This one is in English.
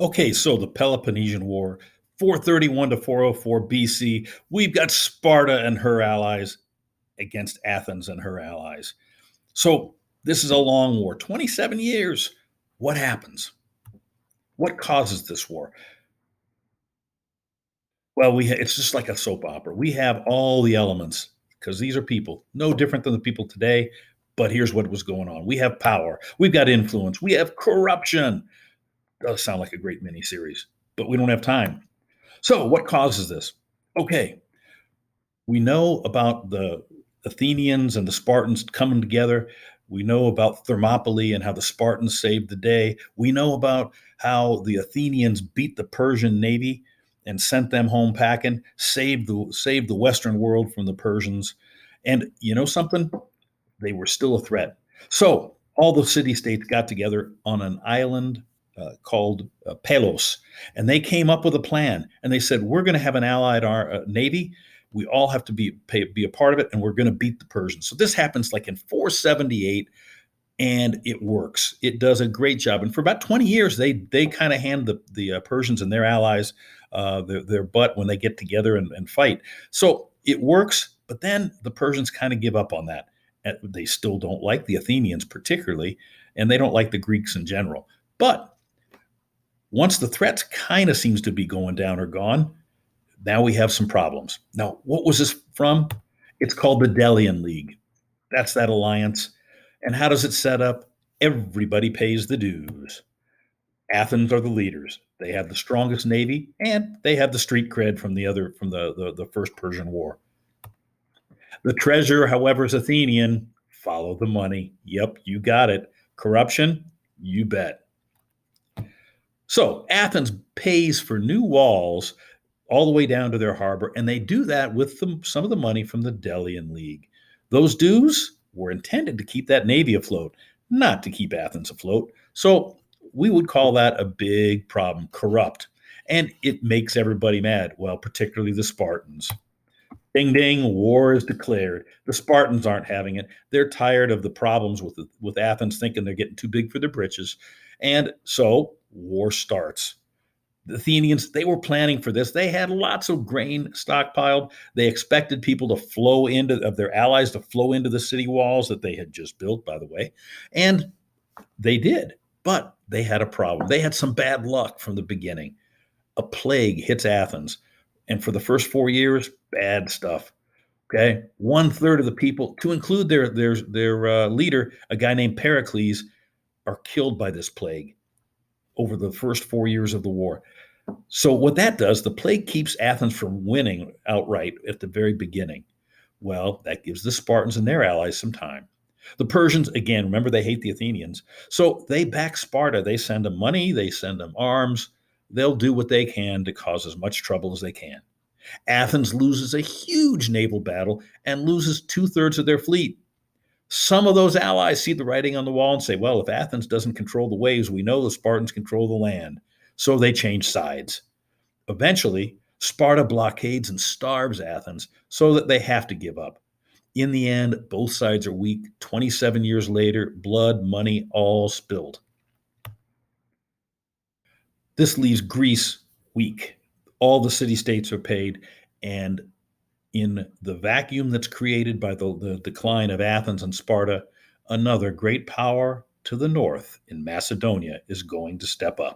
Okay, so the Peloponnesian War, 431 to 404 BC, we've got Sparta and her allies against Athens and her allies. So this is a long war, 27 years. What happens? What causes this war? Well, it's just like a soap opera. We have all the elements because these are people, no different than the people today. But here's what was going on. We have power. We've got influence. We have corruption. Does sound like a great miniseries, but we don't have time. So, what causes this? Okay, we know about the Athenians and the Spartans coming together. We know about Thermopylae and how the Spartans saved the day. We know about how the Athenians beat the Persian navy and sent them home packing, saved the Western world from the Persians. And you know something? They were still a threat. So all the city states got together on an island called Pelos, and they came up with a plan. And they said, "We're going to have an allied navy. We all have to be a part of it, and we're going to beat the Persians." So this happens like in 478, and it works. It does a great job. And for about 20 years, they kind of hand the Persians and their allies their butt when they get together and fight. So it works, but then the Persians kind of give up on that. And they still don't like the Athenians particularly, and they don't like the Greeks in general. But once the threats kind of seems to be going down or gone, now we have some problems. Now, what was this from? It's called the Delian League. That's that alliance. And how does it set up? Everybody pays the dues. Athens are the leaders. They have the strongest navy, and they have the street cred from the first Persian War. The treasure, however, is Athenian. Follow the money. Yep, you got it. Corruption, you bet. So Athens pays for new walls all the way down to their harbor, and they do that with some of the money from the Delian League. Those dues were intended to keep that navy afloat, not to keep Athens afloat. So we would call that a big problem, corrupt. And it makes everybody mad, well, particularly the Spartans. Ding ding, war is declared. The Spartans aren't having it. They're tired of the problems with Athens thinking they're getting too big for their britches. And so war starts. The Athenians, they were planning for this. They had lots of grain stockpiled. They expected people to flow into of their allies to flow into the city walls that they had just built, by the way. And they did. But they had a problem. They had some bad luck from the beginning. A plague hits Athens. And for the first 4 years, bad stuff. Okay, 1/3 of the people, to include their leader, a guy named Pericles, are killed by this plague over the first 4 years of the war. So what that does, the plague keeps Athens from winning outright at the very beginning. Well, that gives the Spartans and their allies some time. The Persians, again, remember they hate the Athenians, so they back Sparta. They send them money, they send them arms. They'll do what they can to cause as much trouble as they can. Athens loses a huge naval battle and loses 2/3 of their fleet. Some of those allies see the writing on the wall and say, well, if Athens doesn't control the waves, we know the Spartans control the land. So they change sides. Eventually, Sparta blockades and starves Athens so that they have to give up. In the end, both sides are weak. 27 years later, blood, money, all spilled. This leaves Greece weak. All the city states are paid, and in the vacuum that's created by the decline of Athens and Sparta, another great power to the north in Macedonia is going to step up.